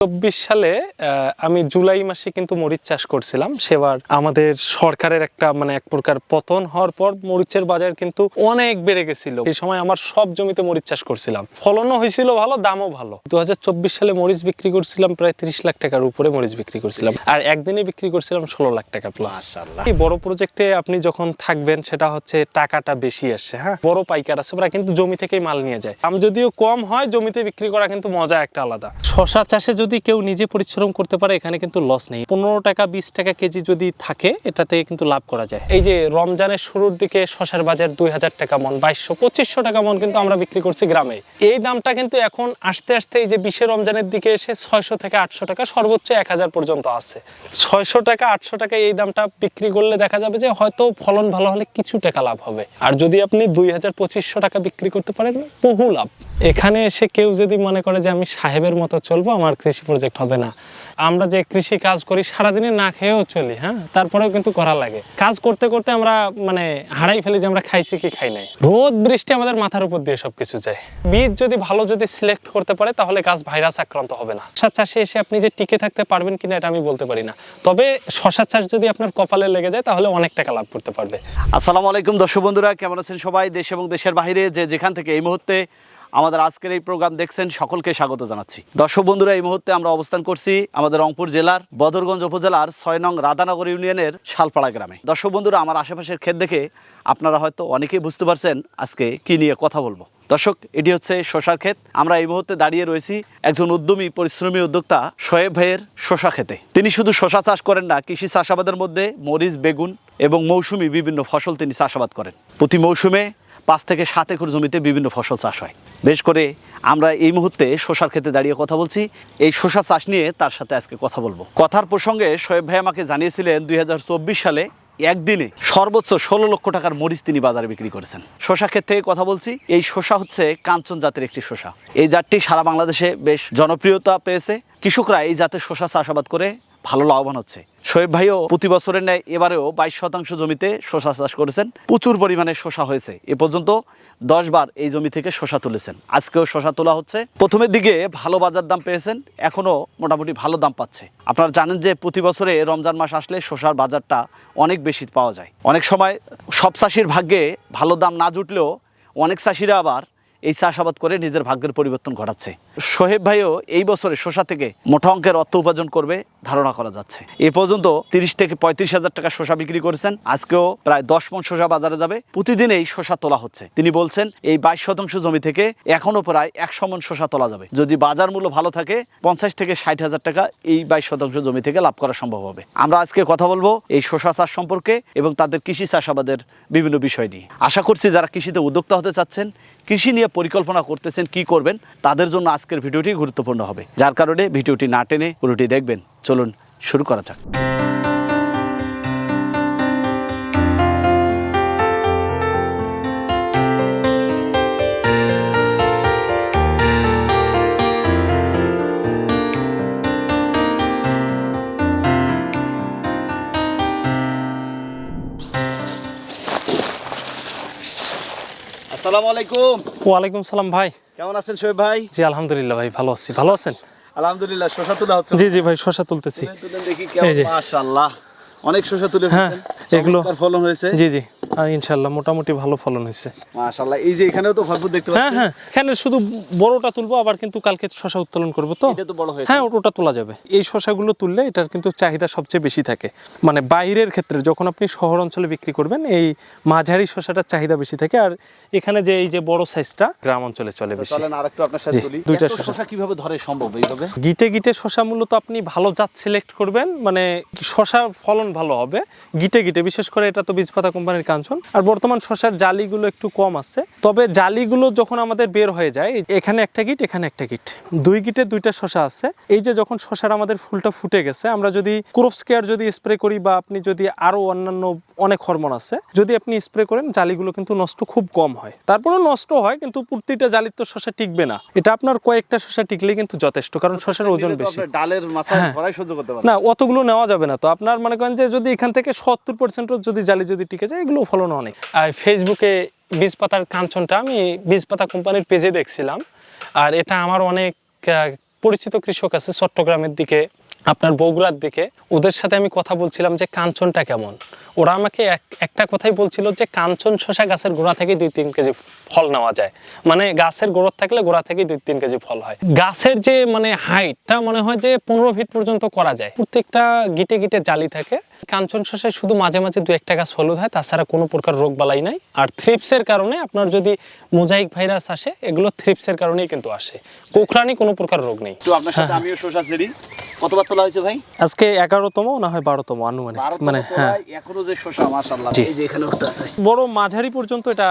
2024 সালে আমি জুলাই মাসে কিন্তু মরিচ চাষ করছিলাম। সেবার আমাদের সরকারের একটা এক প্রকার পতন হওয়ার পর মরিচের বাজার কিন্তু অনেক বেড়ে গেছিল। এই সময় আমার সব জমিতে মরিচ চাষ করছিলাম, ফলনও হয়েছিল ভালো, দামও ভালো। 2024 সালে মরিচ বিক্রি করছিলাম প্রায় 30 লাখ টাকার উপরে মরিচ বিক্রি করছিলাম, আর একদিনে বিক্রি করছিলাম 16 লাখ টাকা প্লাস। এই বড় প্রজেক্টে আপনি যখন থাকবেন সেটা হচ্ছে টাকাটা বেশি আসছে। হ্যাঁ, বড় পাইকার আছে, ওরা কিন্তু জমি থেকেই মাল নিয়ে যায়। দাম যদিও কম হয়, জমিতে বিক্রি করা কিন্তু মজা একটা আলাদা। শশা চাষে যদি কেউ নিজে পরিশ্রম করতে পারে, এখানে কিন্তু লস নেই। 15 টাকা 20 টাকা কেজি যদি থাকে, এটাতে কিন্তু লাভ করা যায়। এই যে রমজানের শুরুর দিকে শশার বাজার 2000 টাকা মন, 2200-2500 টাকা মন কিন্তু আমরা বিক্রি করছি গ্রামে। এই দামটা কিন্তু এখন আস্তে আস্তে এই যে 20 রমজানের দিকে এসে 600 থেকে 800 টাকা, সর্বোচ্চ 1000 পর্যন্ত আছে। 600 টাকা 800 টাকা এই দামটা বিক্রি করলে দেখা যাবে যে হয়তো ফলন ভালো হলে কিছু টাকা লাভ হবে। আর যদি আপনি 2000-2500 টাকা বিক্রি করতে পারেন, বহু লাভ। এখানে এসে কেউ যদি মনে করে যে আমি সাহেবের মতো চলবো, আমার কৃষি প্রজেক্ট হবে না। আমরা যে কৃষি কাজ করি সারাদিনে না খেয়েও চলি, হ্যাঁ, তারপরেও কিন্তু করা লাগে। কাজ করতে করতে আমরা হারাই ফেলি যে আমরা খাইছি কি খাই নাই। রোদ বৃষ্টি আমাদের মাথার উপর দিয়ে সবকিছু যায়। বীজ যদি ভালো সিলেক্ট করতে পারে, তাহলে গাছ ভাইরাস আক্রান্ত হবে না। শশা চাষে এসে আপনি যে টিকে থাকতে পারবেন কিনা এটা আমি বলতে পারি না, তবে শশা চাষ যদি আপনার কপালে লেগে যায় তাহলে অনেক টাকা লাভ করতে পারবে। আসসালামু আলাইকুম দর্শক বন্ধুরা, কেমন আছেন সবাই? দেশ এবং দেশের বাইরে যে যেখান থেকে এই মুহূর্তে আমাদের আজকের এই প্রোগ্রাম দেখছেন, সকলকে স্বাগত জানাচ্ছি। দর্শক বন্ধুরা, এই মুহূর্তে আমরা অবস্থান করছি আমাদের রংপুর জেলার বদরগঞ্জ উপজেলার 6 নং রাধানগর ইউনিয়নের শালপাড়া গ্রামে। দর্শক বন্ধুরা, আমার আশেপাশের ক্ষেত দেখে আপনারা হয়তো অনেকেই বুঝতে পারছেন আজকে কি নিয়ে কথা বলবো। দর্শক, এটি হচ্ছে শশার ক্ষেত। আমরা এই মুহূর্তে দাঁড়িয়ে রয়েছি একজন উদ্যমী পরিশ্রমী উদ্যোক্তা শোয়েব ভাইয়ের শশা ক্ষেতে। তিনি শুধু শশা চাষ করেন না, কৃষি চাষাবাদের মধ্যে মরিচ, বেগুন এবং মৌসুমি বিভিন্ন ফসল তিনি চাষাবাদ করেন। প্রতি মৌসুমে 5 থেকে 7 একর জমিতে বিভিন্ন ফসল চাষ হয়। বেশ করে আমরা এই মুহূর্তে শশার ক্ষেতে দাঁড়িয়ে কথা বলছি। এই শশা চাষ নিয়ে তার সাথে আজকে কথা বলবো। কথার প্রসঙ্গে শোয়েব ভাই আমাকে জানিয়েছিলেন 2024 সালে একদিনে সর্বোচ্চ 16 লক্ষ টাকার মরিচ তিনি বাজারে বিক্রি করেছেন। শশা ক্ষেত থেকে কথা বলছি। এই শশা হচ্ছে কাঞ্চন জাতের একটি শশা। এই জাতটি সারা বাংলাদেশে বেশ জনপ্রিয়তা পেয়েছে। কৃষকরা এই জাতের শশা চাষাবাদ করে ভালো লাভবান হচ্ছে। শোয়েব ভাইও প্রতি বছরের ন্যায় এবারেও 22% জমিতে শশা চাষ করেছেন। প্রচুর পরিমাণে শশা হয়েছে। এ পর্যন্ত 10 বার এই জমি থেকে শশা তুলেছেন। আজকেও শশা তোলা হচ্ছে। প্রথমের দিকে ভালো বাজার দাম পেয়েছেন, এখনও মোটামুটি ভালো দাম পাচ্ছে। আপনারা জানেন যে প্রতি বছরে রমজান মাস আসলে শশার বাজারটা অনেক বেশি পাওয়া যায়। অনেক সময় সব চাষির ভাগ্যে ভালো দাম না জুটলেও অনেক চাষিরা আবার এই চাষাবাদ করে নিজের ভাগ্যের পরিবর্তন ঘটাচ্ছে। শোয়েব ভাইও এই বছরে শশা থেকে মোটা অঙ্কের অর্থ উপার্জন করবে ধারণা করা যাচ্ছে। এ পর্যন্ত 30 থেকে 35 হাজার টাকা শশা বিক্রি করেছেন। আজকেও প্রায় 10 মণ শশা বাজারে যাবে। প্রতিদিন এই শশা তোলা হচ্ছে। তিনি বলছেন এই 22% জমি থেকে এখনো প্রায় 100 মণ শশা তোলা যাবে। যদি বাজার মূল্য ভালো থাকে 50 থেকে 60 হাজার টাকা এই 22% জমি থেকে লাভ করা সম্ভব হবে। আমরা আজকে কথা বলবো এই শশা চাষ সম্পর্কে এবং তাদের কৃষি চাষাবাদের বিভিন্ন বিষয় নিয়ে। আশা করছি যারা কৃষিতে উদ্যোক্তা হতে চাচ্ছেন, কৃষি নিয়ে পরিকল্পনা করতেছেন, কি করবেন, তাদের জন্য আজকের ভিডিওটি গুরুত্বপূর্ণ হবে। যার কারণে ভিডিওটি না টেনে পুরোটি দেখবেন। চলুন শুরু করা যাক। আসসালামু আলাইকুম। ওয়ালাইকুম সালাম ভাই, কেমন আছেন শোয়েব ভাই? জি আলহামদুলিল্লাহ ভাই, ভালো আছি। ভালো আছেন? আলহামদুলিল্লাহ। শশা তোলা হচ্ছে? জি জি ভাই, শশা তুলতেছি। তুলেন দেখি। কেমন? মাশাআল্লাহ, অনেক শশা তুলে হ্যাঁ, এগুলো ফলন হয়েছে। জি জি, ইনশাআল্লাহ মোটামুটি ভালো ফলন হয়েছে। মাশাআল্লাহ। এই যে এখানেও তো ভরপুর দেখতে পাচ্ছি। হ্যাঁ হ্যাঁ, এখানে শুধু বড়টা তুলবো, আবার কিন্তু কালকে শশা উত্তোলন করবো। তো এটা তো বড় হয়েছে। হ্যাঁ, ওটা তোলা যাবে। এই শশাগুলো তুললে এটার কিন্তু চাহিদা সবচেয়ে বেশি থাকে। বাইরের ক্ষেত্রে যখন আপনি শহর অঞ্চলে বিক্রি করবেন, এই মাঝারি শশাটার চাহিদা বেশি থাকে। আর এখানে যে এই যে বড় সাইজটা গ্রাম অঞ্চলে চলে বেশি। চলেন আরেকটু আপনার সাথে তুলি। দুইটা শশা কিভাবে ধরে সম্ভব এইভাবে? গিটে গিটে শশা মূলত আপনি ভালো জাত সিলেক্ট করবেন, শশার ফলন ভালো হবে গিটে গিটে। বিশেষ করে এটা তো বীজপাতা কোম্পানির কাঞ্চন। আর বর্তমান শশার জালিগুলো একটু কম আছে, তবে জালিগুলো যখন আমাদের বের হয়ে যায়, এখানে একটা গিট, এখানে একটা গিট, 2 গিটে 2টা শশা আছে। এই যে যখন শশার আমাদের ফুলটা ফুটে গেছে, আমরা যদি ক্রপস কেয়ার যদি স্প্রে করি, বা আপনি যদি আরো অন্যান্য অনেক হরমোন আছে যদি আপনি স্প্রে করেন, জালিগুলো কিন্তু নষ্ট খুব কম হয়। তারপরে নষ্ট হয়, কিন্তু প্রতিটা জালির তো শশা টিকবে না। এটা আপনার কয়েকটা শশা টিকলেই কিন্তু যথেষ্ট, কারণ শশার ওজন বেশি। ডালের মাথায় ধরাই সহ্য করতে পারে না, অতগুলো নেওয়া যাবে না। তো আপনার মনে করেন যে যদি এখান থেকে 70% যদি জালি যদি টিকে যায়, এগুলো ফলন অনেক। আর ফেসবুকে বীজপাতার কাঞ্চনটা আমি বীজপাতা কোম্পানির পেজে দেখছিলাম, আর এটা আমার অনেক পরিচিত কৃষক আছে চট্টগ্রামের দিকে, আপনার বগুড়ার দিকে, ওদের সাথে আমি কথা বলছিলাম যে কাঞ্চনটা কেমন। ওরা আমাকে একটা কথাই বলছিল যে কাঞ্চন শসা গাছের গোড়া থেকে 2-3 কেজি ফল নেওয়া যায়, মানে গাছের গোড়া থাকলে গোড়া থেকে 2-3 কেজি ফল হয়। গাছের যে মানে হাইটটা মনে হয় যে 15 ফিট পর্যন্ত করা যায়, প্রত্যেকটা গিটে গিটে জালি থাকে। কাঞ্চন শসায় শুধু মাঝে মাঝে 2-1টা গাছ হলুদ হয়, তাছাড়া কোনো প্রকার রোগ বালাই নাই। আর থ্রিপসের কারণে আপনার যদি মোজাইক ভাইরাস আসে, এগুলো থ্রিপসের কারণেই কিন্তু আসে, কোকড়ানি কোনো প্রকার রোগ নেই। তো আপনার সাথে আমিও শসা ছিঁড়ি। কতবার তোলা হয়েছে ভাই? আজকে 11তম না হয় 12তম আনুমানিক, মানে হ্যাঁ এখনো যে শসা মাশাআল্লাহ, এই যে এখানে উঠতেছে বড় মাঝারি পর্যন্ত এটা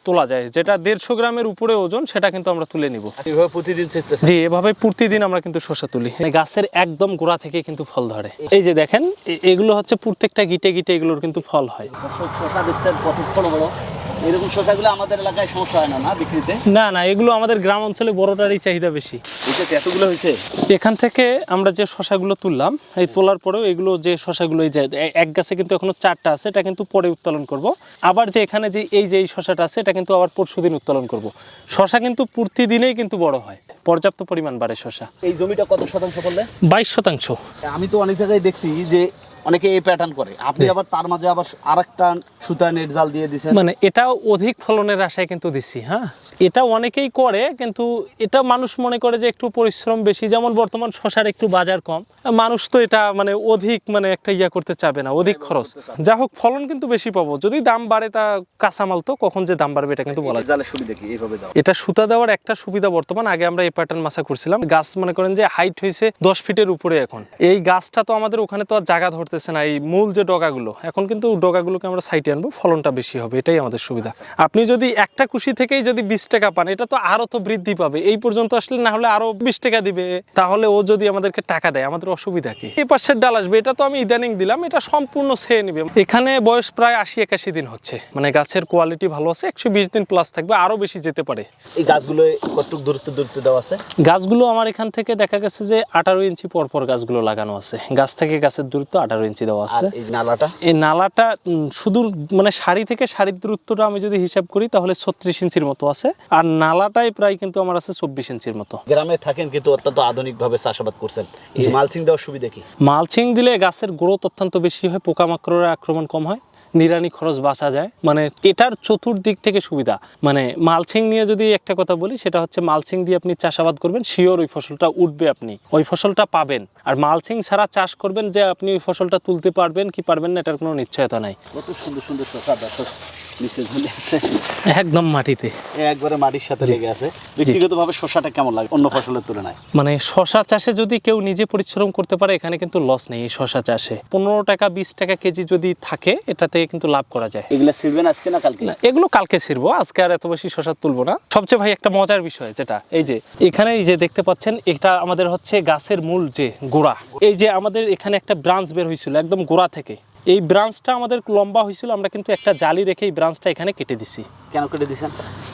তোলা যায়, যেটা 150 গ্রামের উপরে ওজন সেটা কিন্তু আমরা তুলে নিব। এইভাবে প্রতিদিন ছিঁড়তেছে? জি, এভাবে প্রতিদিন আমরা কিন্তু শসা তুলি, গাছের একদম গোড়া থেকে কিন্তু ফল ধরে। এই যে দেখেন, এগুলো হচ্ছে প্রত্যেকটা গিটে গিটে এগুলোর কিন্তু ফল হয়। শসা দেখছেন কত বড় বড়, এরকম শসাগুলো আমাদের এলাকায় সমস্যা হয় না না বিক্রিতে? না না, এগুলো আমাদের গ্রাম অঞ্চলে বড়টারই চাহিদা বেশি। এটা এতগুলো হয়েছে। এখান থেকে আমরা যে শসাগুলো তুললাম, এই তোলার পরেও এগুলো যে শসাগুলো এই যে এক গাছে কিন্তু এখনো 4টা আছে, এটা কিন্তু পরে উত্তোলন করব। আবার যে এখানে যে এই শসাটা আছে, এটা কিন্তু আবার পরশুদিন উত্তোলন করব। শসা কিন্তু প্রতিদিনেই কিন্তু বড় হয়, পর্যাপ্ত পরিমাণ বাড়ে শসা। এই জমিটা কত শতাংশ করলে? 22%। আমি তো অনেক জায়গায় দেখছি যে অনেকে এই প্যাটার্ন করে, আপনি আবার তার মাঝে আবার আরেকটা সুতা নেট জাল দিয়ে দিয়েছেন। মানে এটাও অধিক ফলনের আশায় কিন্তু দিছি। হ্যাঁ, এটা অনেকেই করে, কিন্তু এটা মানুষ মনে করে যে একটু পরিশ্রম বেশি, যেমন বর্তমান শসার একটু বাজার কম, মানুষ তো এটা মানে অধিক মানে একটা ইয়া করতে চাবে না, অধিক খরচ। যা হোক ফলন কিন্তু বেশি পাবো, যদি দাম বাড়ে তা কাঁচামাল তো কখন যে দাম বাড়বে এটা কিন্তু বলা যায়। জালের সুবিধা কি এইভাবে দাও? এটা সুতা দেওয়ার একটা সুবিধা, বর্তমান আগে আমরা এই প্যাটার্ন মাছা করছিলাম, গাছ মনে করেন যে হাইট হয়েছে 10 ফিটের উপরে। এখন এই গাছটা তো আমাদের ওখানে তো আর জায়গা ধরতেছে না, এই মূল যে ডগাগুলো, এখন কিন্তু ডগাগুলোকে আমরা সাইডে আনবো, ফলনটা বেশি হবে, এটাই আমাদের সুবিধা। আপনি যদি একটা কুশি থেকেই যদি 20 টাকা পান, এটা তো আরো তো বৃদ্ধি পাবে, এই পর্যন্ত আসলে না হলে আরো 20 টাকা দিবে, তাহলে ও যদি আমাদেরকে টাকা দেয় আমাদের অসুবিধা কি? এই পাশের ডাল আসবে, এটা তো আমি ইদানিং দিলাম, এটা সম্পূর্ণ ছেয়ে নিবে। এখানে বয়স প্রায় 80-81 দিন হচ্ছে, মানে গাছের কোয়ালিটি ভালো আছে, 120 দিন প্লাস থাকবে, আরো বেশি যেতে পারে। এই গাছগুলো কতটুকু দূরত্ব দেওয়া আছে? গাছগুলো আমার এখান থেকে দেখা গেছে যে 18 ইঞ্চি পর পর গাছগুলো লাগানো আছে, গাছ থেকে গাছের দূরত্ব 18 ইঞ্চি দেওয়া আছে। এই নালাটা, এই নালাটা শুধু মানে সারি থেকে সারির দূরত্বটা আমি যদি হিসাব করি তাহলে 36 ইঞ্চির মতো আছে, আর নালাটাই প্রায় কিন্তু আমার আছে 24 ইঞ্চির মতো। গ্রামে থাকেন কিন্তু অত্যন্ত আধুনিক ভাবে চাষাবাদ করছেন, এই মালচিং দেওয়ার সুবিধা কি? মালচিং দিলে গাছের গ্রোথ অত্যন্ত বেশি হয়, পোকামাকড়ের আক্রমণ কম হয়, নিড়ানি খরচ বাঁচা যায়, মানে এটার চতুর্দিক থেকে সুবিধা। মানে মালচিং নিয়ে যদি একটা কথা বলি, সেটা হচ্ছে মালচিং দিয়ে আপনি চাষাবাদ করবেন, শিওর ওই ফসলটা উঠবে, আপনি ওই ফসলটা পাবেন। আর মালচিং ছাড়া চাষ করবেন যে আপনি ওই ফসলটা তুলতে পারবেন কি পারবেন না, এটার কোনো নিশ্চয়তা নাই। কত সুন্দর সুন্দর শসা দর্শক নিচে ঝুলে আছে, একদম মাটিতে, একবারে মাটির সাথে লেগে আছে। ব্যক্তিগতভাবে শসাটা কেমন লাগে অন্য ফসলের তুলনায়? মানে শসা চাষে যদি কেউ নিজে পরিশ্রম করতে পারে, এখানে কিন্তু লস নেই। এই শসা চাষে 15 টাকা 20 টাকা কেজি যদি থাকে, এটাতে কিন্তু লাভ করা যায়। এগুলা ছিড়বেন আজকে না কালকে? এগুলো কালকে ছিড়বো, আজকে আর এত বেশি শসা তুলবো না। সবচেয়ে ভাই একটা মজার বিষয় যেটা, এই যে এখানে এই যে দেখতে পাচ্ছেন, এটা আমাদের হচ্ছে গাছের মূল যে গোড়া, এই যে আমাদের এখানে একটা ব্রাঞ্চ বের হয়েছিল একদম গোড়া থেকে, এই ব্রাঞ্চটা আমাদের লম্বা হয়েছিল, আমরা কিন্তু একটা জালি রেখে এই ব্রাঞ্চটা এখানে কেটে দিছি। কেন কেটে দিছেন?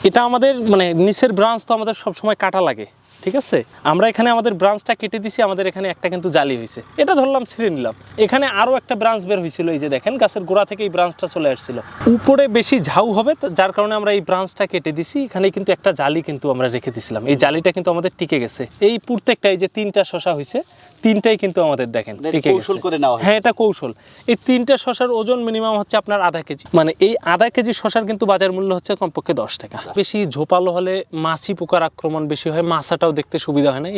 এটা আমাদের মানে নিচের ব্রাঞ্চ তো আমাদের সবসময় কাটা লাগে, ঠিক আছে, আমরা এখানে আমাদের ব্রাঞ্চটা কেটে দিছি, আমাদের এখানে একটা কিন্তু জালি হয়েছে, এটা ধরলাম ছিঁড়ে নিলাম। এখানে আরো একটা ব্রাঞ্চ বের হয়েছিল, এই যে দেখেন গাছের গোড়া থেকে এই ব্রাঞ্চটা চলে আসছিল, উপরে বেশি ঝাউ হবে, যার কারণে আমরা এই ব্রাঞ্চটা কেটে দিছি। এখানে কিন্তু একটা জালি কিন্তু আমরা রেখে দিছিলাম, এই জালিটা কিন্তু আমাদের টিকে গেছে। এই প্রত্যেকটা এই যে 3টা শসা হয়েছে, 3টাই কিন্তু আমাদের দেখেন টিকে গেছে। হ্যাঁ, এটা কৌশল। এই 3টা শসার ওজন মিনিমাম হচ্ছে আপনার আধা কেজি, মানে এই আধা কেজি শসার কিন্তু বাজার মূল্য হচ্ছে কমপক্ষে 10 টাকা। বেশি ঝোপালো হলে মাছি পোকার আক্রমণ বেশি হয়, মাছাটাও দেখতে সুবিধা হয় না,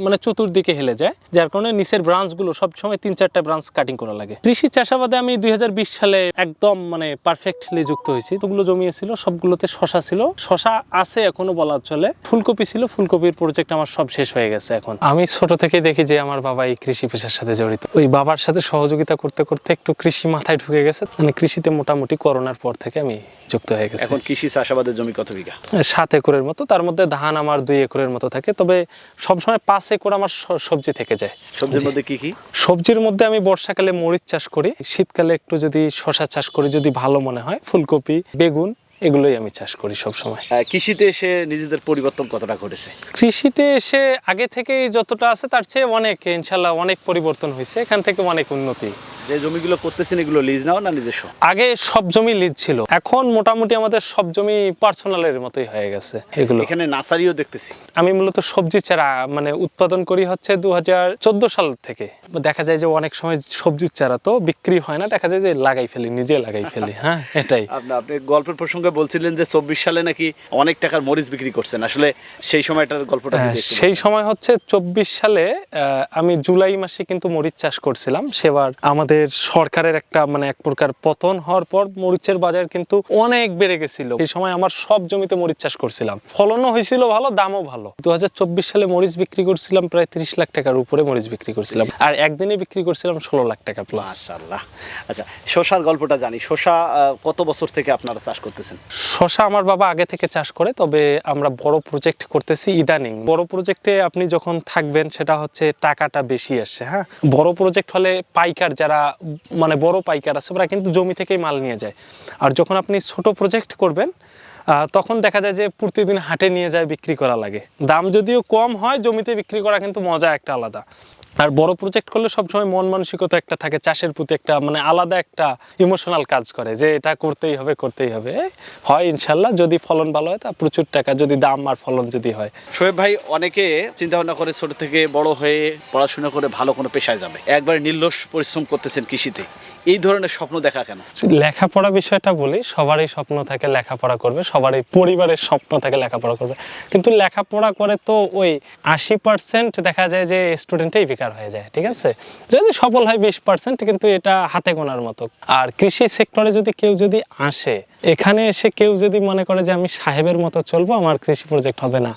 মানে চতুর্দিকে হেলে যায়, যার কারণে নিচের ব্রাঞ্চগুলো সবসময় 3-4টা ব্রাঞ্চ কাটিং করা লাগে। কৃষি চাষাবাদে আমি 2020 সালে একদম মানে পারফেক্টলি যুক্ত হয়েছি। তোগুলো জমিয়ে ছিল, সবগুলোতে শসা ছিল, শসা আছে এখনো বলা চলে, ফুলকপি ছিল, ফুলকপির প্রজেক্ট আমার সব শেষ হয়ে গেছে। এখন আমি ছোট থেকে দেখি যে আমার বাবা এই কৃষি পেশার সাথে জড়িত, ওই বাবার সাথে সহযোগিতা করতে করতে একটু কৃষি মাথায় ঢুকে গেছে, মানে কৃষিতে মোটামুটি করোনার পর থেকে আমি যুক্ত হয়ে গেছি। এখন কৃষি চাষাবাদের জমি কত বিঘা? 7 একরের মতো, তার মধ্যে ধান আমার 2 একরের মতো থাকে, তবে সবসময় 5 একর আমার সবজি থেকে যায়। সবজির মধ্যে কি কি? সবজির মধ্যে আমি বর্ষাকালে মরিচ চাষ করি, শীতকালে একটু যদি শসা চাষ করি যদি ভালো মনে হয়, ফুলকপি, বেগুন, এগুলোই আমি চাষ করি সব সময়। কৃষিতে এসে নিজেদের পরিবর্তন কতটা ঘটেছে? কৃষিতে এসে আগে থেকে যতটা আছে তার চেয়ে অনেক ইনশাল্লাহ অনেক পরিবর্তন হয়েছে, এখান থেকে অনেক উন্নতি। যে জমিগুলো করতেছেন এগুলো লিজ নাও না নিজস্ব? আগে সব জমি লিজ ছিল, এখন মোটামুটি আমাদের সব জমি পার্সোনালের মতোই হয়ে গেছে এগুলো। এখানে নার্সারিও দেখতেছি। আমি মূলত সবজি চারা মানে উৎপাদন করি হচ্ছে 2014 সাল থেকে। দেখা যায় যে অনেক সময় সবজির চারা তো বিক্রি হয় না, দেখা যায় যে লাগাই ফেলি, নিজে লাগাই ফেলি। হ্যাঁ, এটাই। আপনি গল্পের প্রসঙ্গে বলছিলেন যে 24 সালে নাকি অনেক টাকার মরিচ বিক্রি করছেন, আসলে সেই সময়টার গল্পটা যদি একটু সেই সময় হচ্ছে 24 সালে আমি জুলাই মাসে কিন্তু মরিচ চাষ করছিলাম। সেবার আমাদের সরকারের একটা মানে এক প্রকার পতন হওয়ার পর মরিচের বাজার কিন্তু অনেক বেড়ে গেছিল। সেই সময় আমার সব জমিতে মরিচ চাষ করছিলাম, ফলনও হয়েছিল ভালো, দামও ভালো। 2024 সালে মরিচ বিক্রি করছিলাম প্রায় 30 লাখ টাকার উপরে মরিচ বিক্রি করছিলাম, আর একদিনে বিক্রি করছিলাম 16 লাখ টাকা প্লাস। মাশাআল্লাহ। আচ্ছা, শসার গল্পটা জানি। শসা কত বছর থেকে আপনারা চাষ করতেছেন? শসা আমার বাবা আগে থেকে চাষ করে, তবে আমরা বড় প্রজেক্ট করতেছি ইদানিং। বড় প্রজেক্টে আপনি যখন থাকবেন সেটা হচ্ছে টাকাটা বেশি আসছে। হ্যাঁ, বড় প্রজেক্ট হলে পাইকার যারা মানে বড় পাইকার আছে ওরা কিন্তু জমি থেকেই মাল নিয়ে যায়। আর যখন আপনি ছোট প্রজেক্ট করবেন তখন দেখা যায় যে প্রতিদিন হাটে নিয়ে যায় বিক্রি করা লাগে। দাম যদিও কম হয়, জমিতে বিক্রি করা কিন্তু মজা একটা আলাদা। আর বড় প্রজেক্ট করলে সবসময় মন মানসিকতা একটা থাকে, চাষের প্রতি একটা মানে আলাদা একটা ইমোশনাল কাজ করে যে এটা করতেই হবে করতেই হবে। হয় ইনশাল্লাহ, যদি ফলন ভালো হয় তা প্রচুর টাকা, যদি দাম আর ফলন যদি হয়। শোয়েব ভাই, অনেকে চিন্তা ভাবনা করে ছোট থেকে বড় হয়ে পড়াশোনা করে ভালো কোনো পেশায় যাবে, একবার নির্লস পরিশ্রম করতেছেন কৃষিতে, এই ধরনের স্বপ্ন দেখা কেন? লেখাপড়া বিষয়টা বলি, সবারই স্বপ্ন থাকে লেখাপড়া করবে, সবারই পরিবারের স্বপ্ন থাকে লেখাপড়া করবে, কিন্তু লেখাপড়া করে তো ওই 80% দেখা যায় যে স্টুডেন্টেই বেকার হয়ে যায়। ঠিক আছে, যদি সফল হয় 20%, কিন্তু এটা হাতে গোনার মতো। আর কৃষি সেক্টরে যদি কেউ যদি আসে, এখানে এসে কেউ যদি মনে করে যে আমি সাহেবের মতো চলবো, আমার কৃষি প্রজেক্ট হবে না,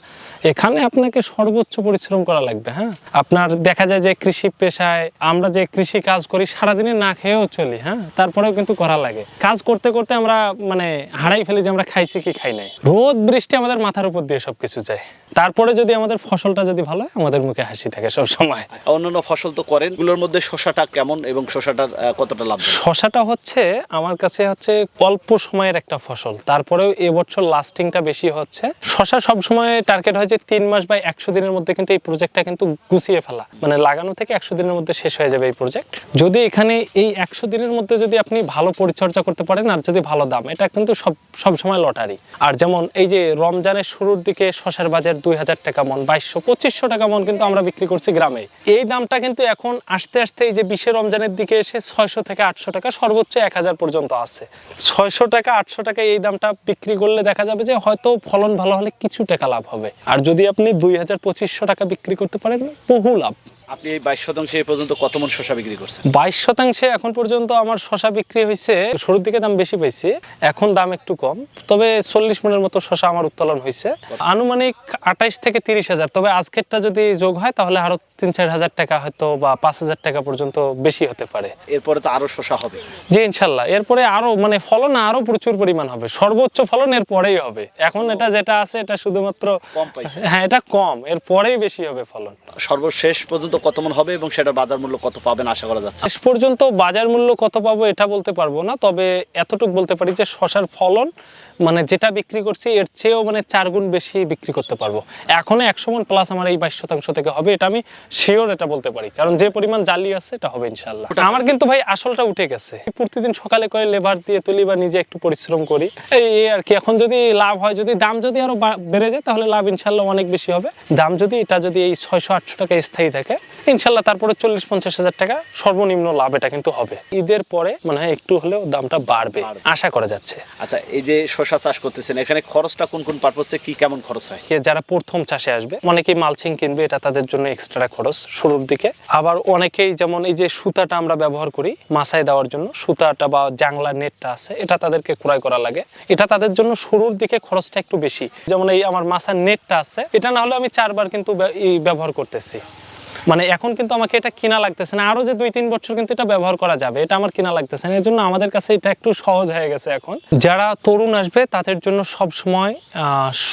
এখানে আপনাকে সর্বোচ্চ পরিশ্রম করা লাগবে। হ্যাঁ, আপনার দেখা যায় যে কৃষি পেশায় আমরা যে কৃষি কাজ করি সারাদিনে না খেয়েও চলি। হ্যাঁ, তারপরেও কিন্তু করা লাগে। কাজ করতে করতে আমরা মানে হারাই ফেলি যে আমরা খাইছি কি খাই নাই। রোদ বৃষ্টি আমাদের মাথার উপর দিয়ে সবকিছু যায়, তারপরে যদি আমাদের ফসলটা যদি ভালো হয়, আমাদের মুখে হাসি থাকে সব সময়। অন্যান্য ফসল তো করেন, এগুলোর মধ্যে শসাটা কেমন এবং শসাটার কতটা লাভ? শসাটা হচ্ছে আমার কাছে হচ্ছে অল্প সময়ের একটা ফসল, তারপরেও এবছর লাস্টিংটা বেশি হচ্ছে। শসা সব সময় টার্গেট হয় যে 3 মাস বা 100 দিনের মধ্যে কিন্তু এই প্রজেক্টটা কিন্তু গুছিয়ে ফেলা, মানে লাগানো থেকে 100 দিনের মধ্যে শেষ হয়ে যাবে এই প্রজেক্ট। যদি এখানে এই 100 দিনের মধ্যে যদি আপনি ভালো পরিচর্যা করতে পারেন আর যদি ভালো দাম, এটা কিন্তু সব সময় লটারি। আর যেমন এই যে রমজানের শুরুর দিকে শসার বাজার 2000 টাকা মন, 2200-2500 টাকা মন কিন্তু আমরা বিক্রি করছি গ্রামে। এই দামটা কিন্তু এখন আস্তে আস্তে এই যে 20 রমজানের দিকে এসে 600 থেকে 800 টাকা, সর্বোচ্চ 1000 পর্যন্ত আছে। 600 টাকা 800 টাকা এই দামটা বিক্রি করলে দেখা যাবে যে হয়তো ফলন ভালো হলে কিছু টাকা লাভ হবে। আর যদি আপনি 2000-2500 টাকা বিক্রি করতে পারেন, বহু লাভ। আপনি এই 22% এই পর্যন্ত কত মন শসা বিক্রি করছেন? 22% এখন পর্যন্ত আমার শসা বিক্রি হয়েছে। শুরুর দিকে দাম বেশি পাইছি, এখন দাম একটু কম, তবে 40 মনের মতো শসা আমার উত্তোলন হয়েছে। আনুমানিক 28 থেকে 30 হাজার, তবে আজকেরটা যদি যোগ হয় তাহলে আরো 3-4 হাজার টাকা হয়তো বা 5 হাজার টাকা পর্যন্ত বেশি হতে পারে। এরপরে তো আরো শসা হবে? জি ইনশাল্লাহ, এরপরে আরো মানে ফলন আরো প্রচুর পরিমাণ হবে, সর্বোচ্চ ফলন এর পরেই হবে। এখন এটা যেটা আছে এটা শুধুমাত্র কম পাইছে। হ্যাঁ, এটা কম, এর পরেই বেশি হবে ফলন। সর্বশেষ পর্যন্ত কত মন হবে এবং সেটার বাজার মূল্য কত পাবেন আশা করা যাচ্ছে? শেষ পর্যন্ত বাজার মূল্য কত পাবো এটা বলতে পারবো না, তবে এতটুকু বলতে পারি যে শসার ফলন মানে যেটা বিক্রি করছি এর চেয়েও মানে 4 গুণ বেশি বিক্রি করতে পারবো। এখনো 100 মন প্লাস আমার এই 22% থেকে হবে, এটা আমি শিওর এটা বলতে পারি, কারণ যে পরিমাণ জালি আছে এটা হবে ইনশাল্লাহ। আমার কিন্তু ভাই আসলটা উঠে গেছে, প্রতিদিন সকালে করে লেবার দিয়ে তুলি বা নিজে একটু পরিশ্রম করি, এই আর কি। এখন যদি লাভ হয়, যদি দাম যদি আরো বেড়ে যায় তাহলে লাভ ইনশাল্লাহ অনেক বেশি হবে। দাম যদি এটা যদি এই 600-800 টাকা স্থায়ী থাকে ইনশাল্লাহ, তারপরে 40-50 হাজার টাকা সর্বনিম্ন লাভ এটা কিন্তু হবে। ঈদের পরে মনে হয় একটু হলেও দামটা বাড়বে আশা করা যাচ্ছে। আচ্ছা, এই যে শসা চাষ করতেছেন, এখানে খরচটা কোন কোন পারপোসে কি কেমন খরচ হয়? যারা প্রথম চাষে আসবে অনেকেই মালচিং কিনবে, এটা তাদের জন্য এক্সট্রা খরচ শুরুর দিকে। আবার অনেকেই যেমন এই যে সুতাটা আমরা ব্যবহার করি মাছায় দেওয়ার জন্য, সুতাটা বা জাংলা নেটটা আছে, এটা তাদেরকে ক্রয় করা লাগে, এটা তাদের জন্য শুরুর দিকে খরচটা একটু বেশি। যেমন এই আমার মাছার নেটটা আছে, এটা না হলে আমি 4 বার কিন্তু ব্যবহার করতেছি, মানে এখন কিন্তু আমাকে এটা কিনা লাগতেছে না, আরো যে 2-3 বছর কিন্তু এটা ব্যবহার করা যাবে, এটা আমার কিনা লাগতেছে না। এর জন্য আমাদের কাছে এটা একটু সহজ হয়ে গেছে এখন। যারা তরুণ আসবে তাদের জন্য সব সময়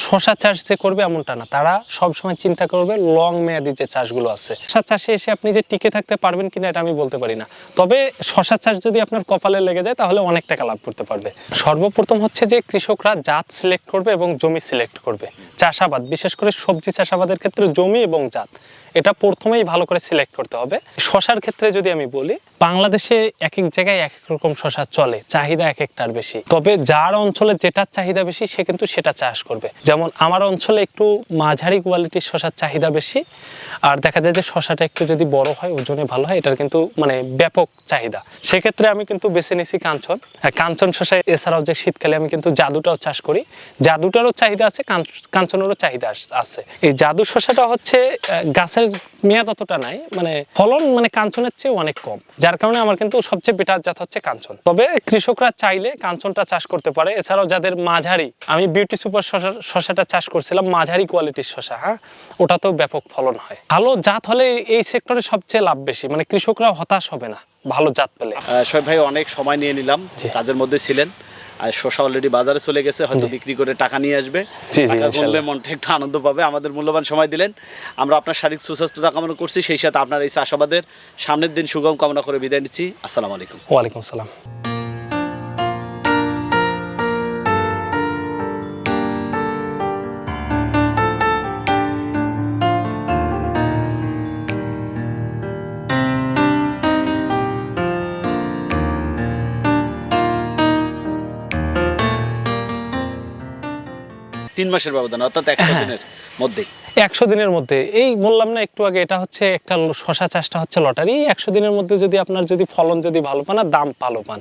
শসা চাষ যে করবে এমনটা না, তারা সব সময় চিন্তা করবে লং মেয়াদি যে চাষগুলো আছে। শসা চাষে এসে আপনি যে টিকে থাকতে পারবেন কিনা এটা আমি বলতে পারি না, তবে শসা চাষ যদি আপনার কপালে লেগে যায় তাহলে অনেক টাকা লাভ করতে পারবে। সর্বপ্রথম হচ্ছে যে কৃষকরা জাত সিলেক্ট করবে এবং জমি সিলেক্ট করবে। চাষাবাদ, বিশেষ করে সবজি চাষাবাদের ক্ষেত্রে জমি এবং জাত এটা প্রথমেই ভালো করে সিলেক্ট করতে হবে। শসার ক্ষেত্রে যদি আমি বলি বাংলাদেশে এক এক জায়গায় এক এক রকম শশা চলে, চাহিদা এক একটার বেশি। তবে যার অঞ্চলে যেটার চাহিদা বেশি সে কিন্তু সেটা চাষ করবে। যেমন আমার অঞ্চলে একটু মাঝারি কোয়ালিটির শশার চাহিদা বেশি, আর দেখা যায় যে শশাটা একটু যদি বড় হয়, ওজনে ভালো হয়, এটার কিন্তু মানে ব্যাপক চাহিদা। সেক্ষেত্রে আমি কিন্তু বেছে নিছি কাঞ্চন। কাঞ্চন শশা এছাড়াও যে শীতকালে আমি কিন্তু জাদুটাও চাষ করি, জাদুটারও চাহিদা আছে, কাঞ্চনেরও চাহিদা আছে। এই জাদু শশাটা হচ্ছে গাছের মেয়াদ অতটা নাই, মানে ফলন মানে কাঞ্চনের চেয়ে অনেক কম, যার কারণে আমার কিন্তু সবচেয়ে বেটার জাত হচ্ছে কাঞ্চন। তবে কৃষকরা চাইলে কাঞ্চনটা চাষ করতে পারে। এছাড়াও যাদের মাঝারি, আমি বিউটি সুপার শশাটা চাষ করছিলাম, মাঝারি কোয়ালিটির শশা, হ্যাঁ, ওটাতেও ব্যাপক ফলন হয়। ভালো জাত হলে এই সেক্টরে সবচেয়ে লাভ বেশি, মানে কৃষকরা হতাশ হবে না ভালো জাত পেলে। শোয়েব ভাই, অনেক সময় নিয়ে নিলাম, জি। কাজের মধ্যে ছিলেন। আর শসা অলরেডি বাজারে চলে গেছে, হয়তো বিক্রি করে টাকা নিয়ে আসবে। জি, জি, টাকা ইনশাআল্লাহ। করলে মনটা একটু আনন্দ পাবে। আমাদের মূল্যবান সময় দিলেন, আমরা আপনার শারীরিক সুস্বাস্থ্যতা কামনা করছি, সেই সাথে আপনার এই চাষাবাদের সামনের দিন সুগম কামনা করে বিদায় নিচ্ছি। আসসালামু আলাইকুম। ওয়ালাইকুম আসসালাম। 3 মাসের ব্যবধান, অর্থাৎ 100 দিনের মধ্যেই। 100 দিনের মধ্যে, এই বললাম না একটু আগে, এটা হচ্ছে একটা শশা চাষটা হচ্ছে লটারি। 100 দিনের মধ্যে যদি আপনার যদি ফলন যদি ভালো পান আর দাম ভালো পান,